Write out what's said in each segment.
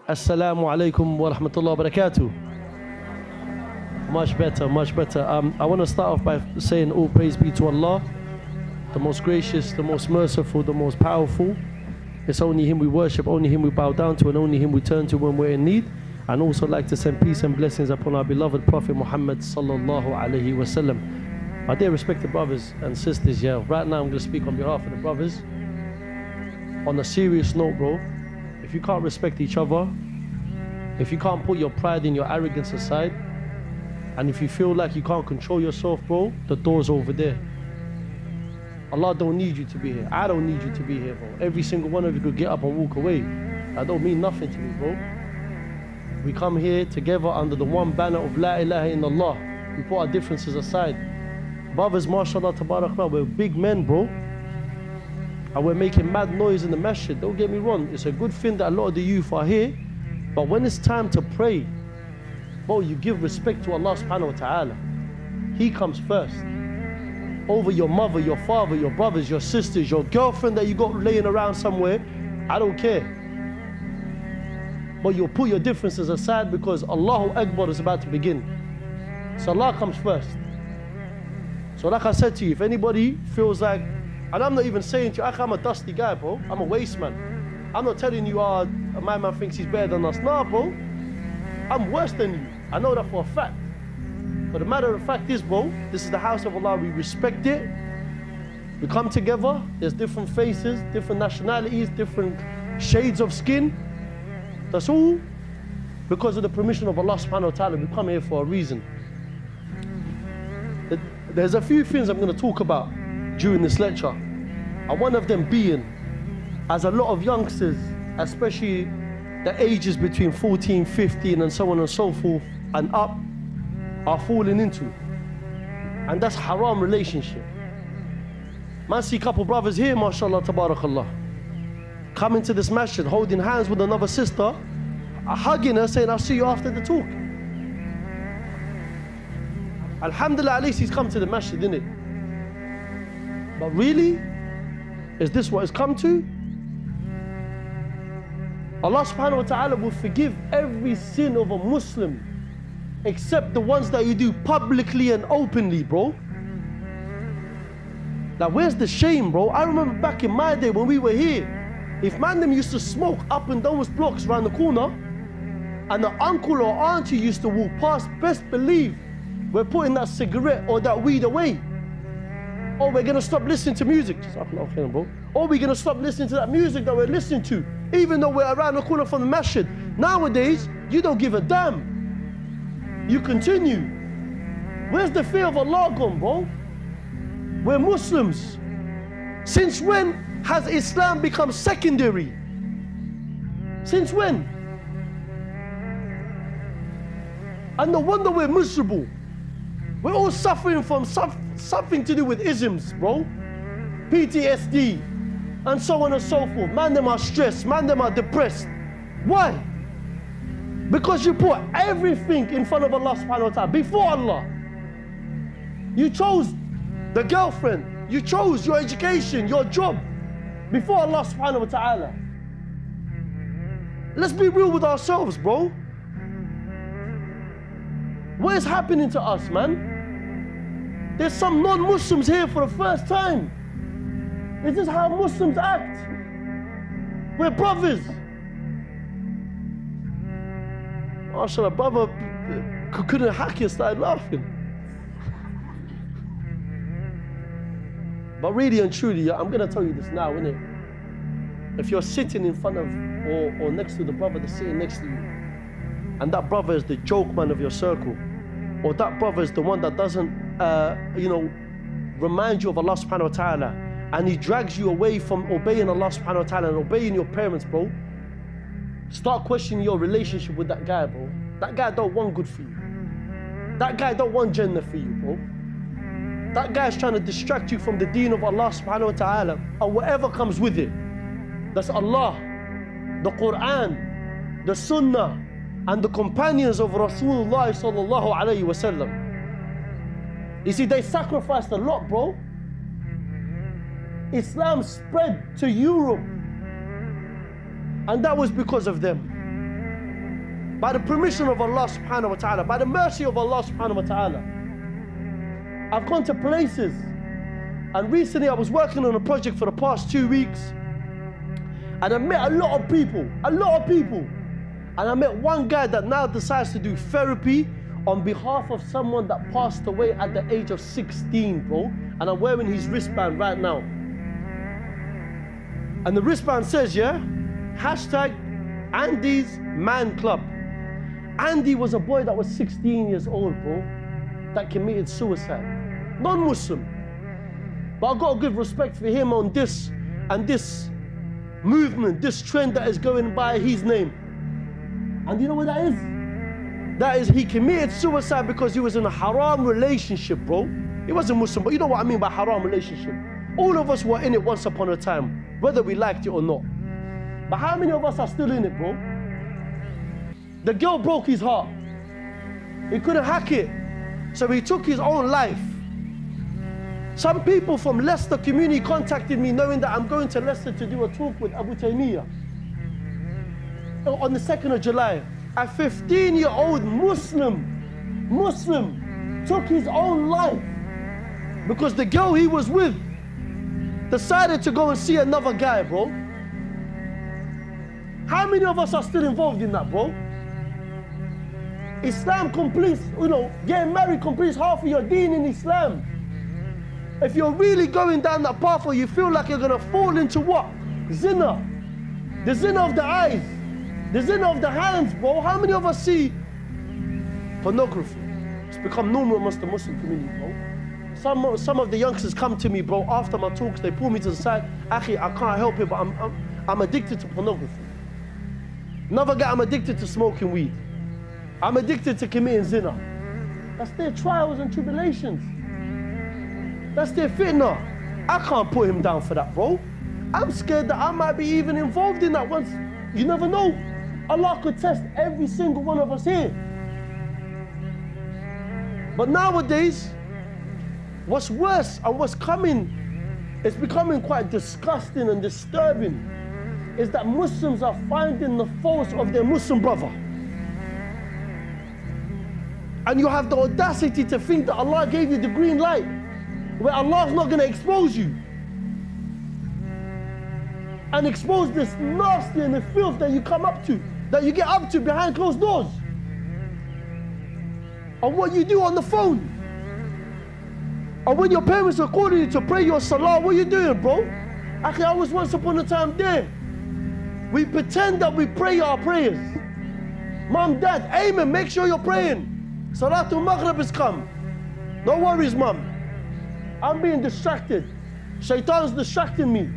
Assalamu alaikum wa rahmatullahi wa barakatuh. Much better, much better. I want to start off by saying all praise be to Allah, the most gracious, the most merciful, the most powerful. It's only Him we worship, only Him we bow down to, and only Him we turn to when we're in need. And also like to send peace and blessings upon our beloved Prophet Muhammad sallallahu alaihi wasallam. My dear respected brothers and sisters, yeah, right now I'm going to speak on behalf of the brothers. On a serious note, bro, if you can't respect each other, if you can't put your pride and your arrogance aside, and if you feel like you can't control yourself, bro, the door's over there. Allah don't need you to be here. I don't need you to be here, bro. Every single one of you could get up and walk away. That don't mean nothing to me, bro. We come here together under the one banner of La ilaha illallah. We put our differences aside. Brothers, mashallah, tabarakallah, we're big men, bro. And we're making mad noise in the masjid. Don't get me wrong. It's a good thing that a lot of the youth are here. But when it's time to pray, bro, you give respect to Allah subhanahu wa ta'ala. He comes first. Over your mother, your father, your brothers, your sisters, your girlfriend that you got laying around somewhere, I don't care. But you'll put your differences aside because Allahu Akbar is about to begin. So Allah comes first. So like I said to you, if anybody feels like, and I'm not even saying to you, I'm a dusty guy, bro. I'm a waste man. I'm not telling you, my man thinks he's better than us. Nah, bro. I'm worse than you. I know that for a fact. But the matter of fact is, bro, this is the house of Allah. We respect it. We come together. There's different faces, different nationalities, different shades of skin. That's all because of the permission of Allah subhanahu wa ta'ala. We come here for a reason. There's a few things I'm going to talk about during this lecture. And one of them being, as a lot of youngsters, especially the ages between 14, 15 and so on and so forth and up, are falling into. And that's haram relationship. Man, see a couple brothers here, mashallah, tabarakallah, come into this masjid holding hands with another sister, hugging her, saying, I'll see you after the talk. Alhamdulillah, at least he's come to the masjid, innit? But really, is this what it's come to? Allah subhanahu wa ta'ala will forgive every sin of a Muslim except the ones that you do publicly and openly, bro. Now, where's the shame, bro? I remember back in my day when we were here, if man them used to smoke up and those blocks around the corner, and the uncle or auntie used to walk past, best believe we're putting that cigarette or that weed away. Or we're gonna stop listening to music. Bro. Or we're gonna stop listening to that music that we're listening to, even though we're around the corner from the masjid. Nowadays, you don't give a damn. You continue. Where's the fear of Allah gone, bro? We're Muslims. Since when has Islam become secondary? Since when? And no wonder we're miserable. We're all suffering from something to do with isms, bro. PTSD, and so on and so forth. Man, them are stressed, man, them are depressed. Why? Because you put everything in front of Allah subhanahu wa ta'ala, before Allah. You chose the girlfriend, you chose your education, your job, before Allah subhanahu wa ta'ala. Let's be real with ourselves, bro. What is happening to us, man? There's some non-Muslims here for the first time. Is this how Muslims act? We're brothers. MashaAllah, brother couldn't hack it, started laughing. But really and truly, I'm going to tell you this now, innit? If you're sitting in front of or next to the brother that's sitting next to you, and that brother is the joke man of your circle, or that brother is the one that doesn't, remind you of Allah subhanahu wa ta'ala, and he drags you away from obeying Allah subhanahu wa ta'ala and obeying your parents, bro, start questioning your relationship with that guy, bro. That guy don't want good for you. That guy don't want Jannah for you, bro. That guy's trying to distract you from the deen of Allah subhanahu wa ta'ala and whatever comes with it. That's Allah, the Quran, the Sunnah, and the companions of Rasulullah sallallahu alayhi wa sallam. You see, they sacrificed a lot, bro. Islam spread to Europe, and that was because of them. by the permission of Allah subhanahu wa ta'ala, by the mercy of Allah subhanahu wa ta'ala. I've gone to places, and recently I was working on a project for the past 2 weeks, and I met a lot of people, and I met one guy that now decides to do therapy on behalf of someone that passed away at the age of 16, bro, and I'm wearing his wristband right now. And the wristband says, yeah, hashtag Andy's Man Club. Andy was a boy that was 16 years old, bro, that committed suicide. Non-Muslim. But I've got to give respect for him on this and this movement, this trend that is going by his name. And you know what that is? That is, he committed suicide because he was in a haram relationship, bro. He wasn't Muslim, but you know what I mean by haram relationship. All of us were in it once upon a time, whether we liked it or not. But how many of us are still in it, bro? The girl broke his heart. He couldn't hack it, so he took his own life. Some people from Leicester community contacted me knowing that I'm going to Leicester to do a talk with Abu Taymiyyah on the 2nd of July. A 15-year-old Muslim took his own life because the girl he was with decided to go and see another guy, bro. How many of us are still involved in that, bro? Islam completes, getting married completes half of your deen in Islam. If you're really going down that path or you feel like you're going to fall into what? Zina. The zina of the eyes. The zina of the hands, bro. How many of us see pornography? It's become normal amongst the Muslim community, bro. Some of the youngsters come to me, bro, after my talks, they pull me to the side. Akhi, I can't help it, but I'm addicted to pornography. Another guy, I'm addicted to smoking weed. I'm addicted to committing zina. That's their trials and tribulations. That's their fitna. I can't put him down for that, bro. I'm scared that I might be even involved in that once. You never know. Allah could test every single one of us here. But nowadays, what's worse and what's coming, it's becoming quite disgusting and disturbing, is that Muslims are finding the faults of their Muslim brother. And you have the audacity to think that Allah gave you the green light, where Allah's not going to expose you and expose this nasty and the filth that you come up to, that you get up to behind closed doors, or what you do on the phone, or when your parents are calling you to pray your salah. What are you doing, bro? Akhi, I was once upon a time there. We pretend that we pray our prayers. Mom, Dad, Ayman, make sure you're praying. Salatul Maghrib has come. No worries, Mom. I'm being distracted. Shaitan's distracting me.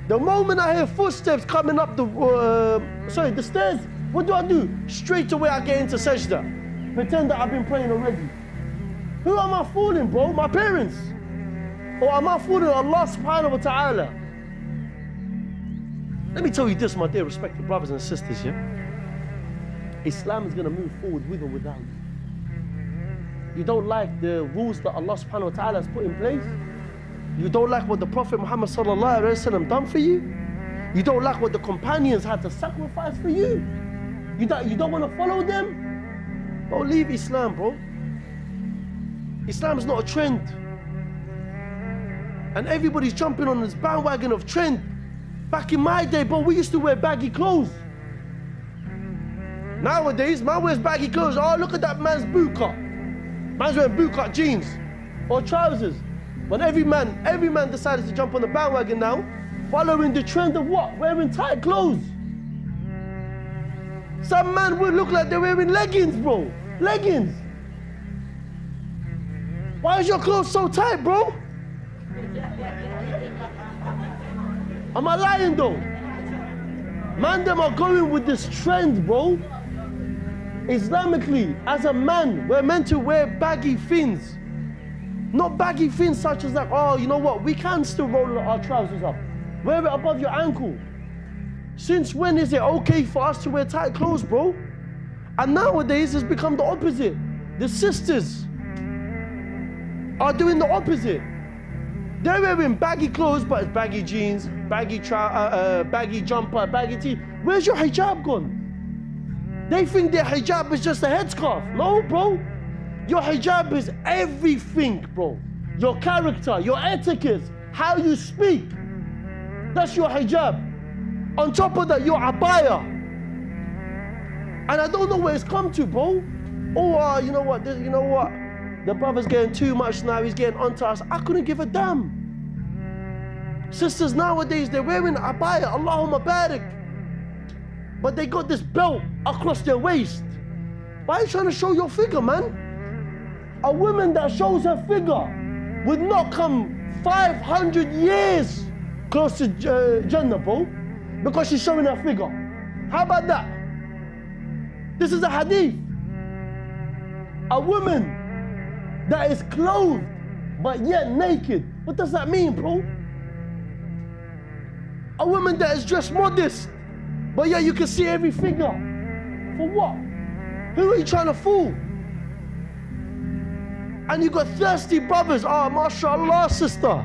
The moment I hear footsteps coming up the stairs, what do? Straight away I get into sajda. Pretend that I've been praying already. Who am I fooling, bro? My parents? Or am I fooling Allah subhanahu wa ta'ala? Let me tell you this, my dear respected brothers and sisters, yeah? Islam is going to move forward with or without you. You don't like the rules that Allah subhanahu wa ta'ala has put in place? You don't like what the Prophet Muhammad sallallahu alayhi wa sallam done for you? You don't like what the companions had to sacrifice for you? You don't want to follow them? Bro, leave Islam, bro. Islam is not a trend. And everybody's jumping on this bandwagon of trend. Back in my day, bro, we used to wear baggy clothes. Nowadays, man wears baggy clothes. Oh, look at that man's boot cut. Man's wearing boot cut jeans or trousers. When every man decided to jump on the bandwagon now, following the trend of what? Wearing tight clothes. Some man would look like they're wearing leggings, bro. Leggings. Why is your clothes so tight, bro? Am I lying though? Man, them are going with this trend, bro. Islamically, as a man, we're meant to wear baggy things. Not baggy things such as like, oh, you know what? We can still roll our trousers up. Wear it above your ankle. Since when is it okay for us to wear tight clothes, bro? And nowadays, it's become the opposite. The sisters are doing the opposite. They're wearing baggy clothes, but it's baggy jeans, baggy jumper, baggy tee. Where's your hijab gone? They think their hijab is just a headscarf. No, bro. Your hijab is everything, bro. Your character, your etiquette, how you speak. That's your hijab. On top of that, your abaya. And I don't know where it's come to, bro. Oh, you know what? The brother's getting too much now. He's getting onto us. I couldn't give a damn. Sisters nowadays, they're wearing abaya. Allahumma barik. But they got this belt across their waist. Why are you trying to show your figure, man? A woman that shows her figure would not come 500 years close to Jannah, bro, because she's showing her figure. How about that? This is a hadith. A woman that is clothed but yet naked. What does that mean, bro? A woman that is dressed modest, but yet you can see every figure. For what? Who are you trying to fool? And you got thirsty brothers. Oh, mashallah, sister.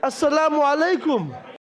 Assalamu alaikum.